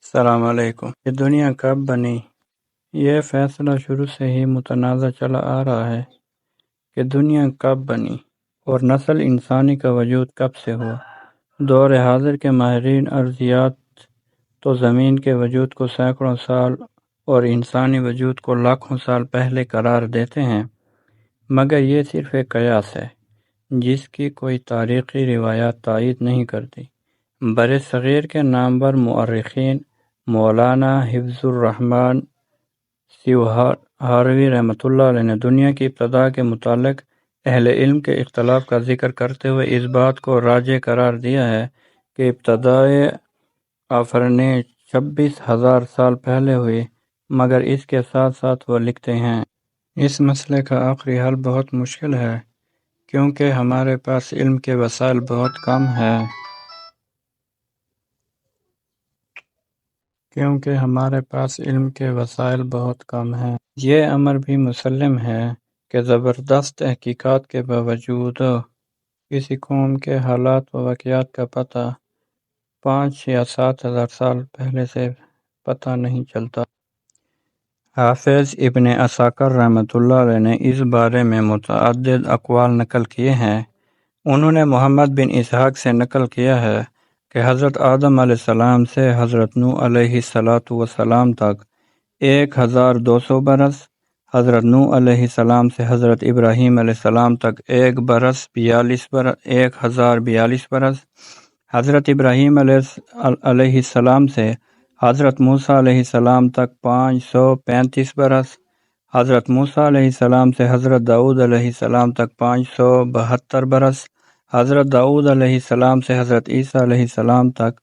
السلام علیکم۔ یہ دنیا کب بنی؟ یہ فیصلہ شروع سے ہی متنازع چلا آ رہا ہے کہ دنیا کب بنی اور نسل انسانی کا وجود کب سے ہوا۔ دور حاضر کے ماہرین ارضیات تو زمین کے وجود کو سینکڑوں سال اور انسانی وجود کو لاکھوں سال پہلے قرار دیتے ہیں، مگر یہ صرف ایک قیاس ہے جس کی کوئی تاریخی روایات تائید نہیں کرتی۔ برصغیر کے نامور مورخین مولانا حفظ الرحمن سیوہاروی رحمۃ اللہ علیہ نے دنیا کی ابتدا کے متعلق اہل علم کے اختلاف کا ذکر کرتے ہوئے اس بات کو راجح قرار دیا ہے کہ ابتدائے آفرینش 26,000 سال پہلے ہوئی، مگر اس کے ساتھ ساتھ وہ لکھتے ہیں اس مسئلے کا آخری حل بہت مشکل ہے کیونکہ ہمارے پاس علم کے وسائل بہت کم ہیں۔ یہ امر بھی مسلم ہے کہ زبردست تحقیقات کے باوجود کسی قوم کے حالات و واقعات کا پتہ 5 یا 7,000 سال پہلے سے پتہ نہیں چلتا۔ حافظ ابن عساکر رحمۃ اللہ علیہ نے اس بارے میں متعدد اقوال نقل کیے ہیں۔ انہوں نے محمد بن اسحاق سے نقل کیا ہے کہ حضرت آدم علیہ السلام سے حضرت نوح علیہ السلام تک 1,200 برس، حضرت نوح علیہ السلام سے حضرت ابراہیم علیہ السلام تک 1,042 برس، حضرت ابراہیم علیہ السلام سے حضرت موسیٰ علیہ السلام تک 535 برس، حضرت موسیٰ علیہ السلام سے حضرت داؤد علیہ السلام تک 572 برس، حضرت داؤد علیہ السلام سے حضرت عیسیٰ علیہ السلام تک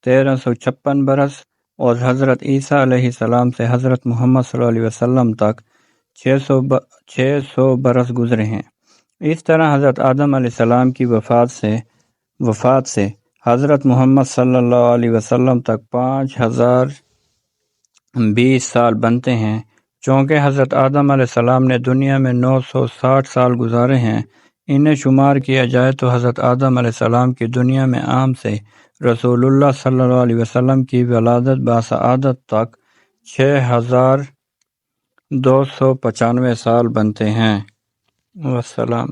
1356 برس، اور حضرت عیسیٰ علیہ السلام سے حضرت محمد صلی اللہ علیہ وسلم تک 600 برس گزرے ہیں۔ اس طرح حضرت آدم علیہ السلام کی وفات سے حضرت محمد صلی اللہ علیہ وسلم تک 5,020 سال بنتے ہیں۔ چونکہ حضرت آدم علیہ السلام نے دنیا میں 960 سال گزارے ہیں، انہیں شمار کیا جائے تو حضرت آدم علیہ السلام کی دنیا میں عام سے رسول اللہ صلی اللہ علیہ وسلم کی ولادت بسعادت تک 6,295 سال بنتے ہیں۔ والسلام۔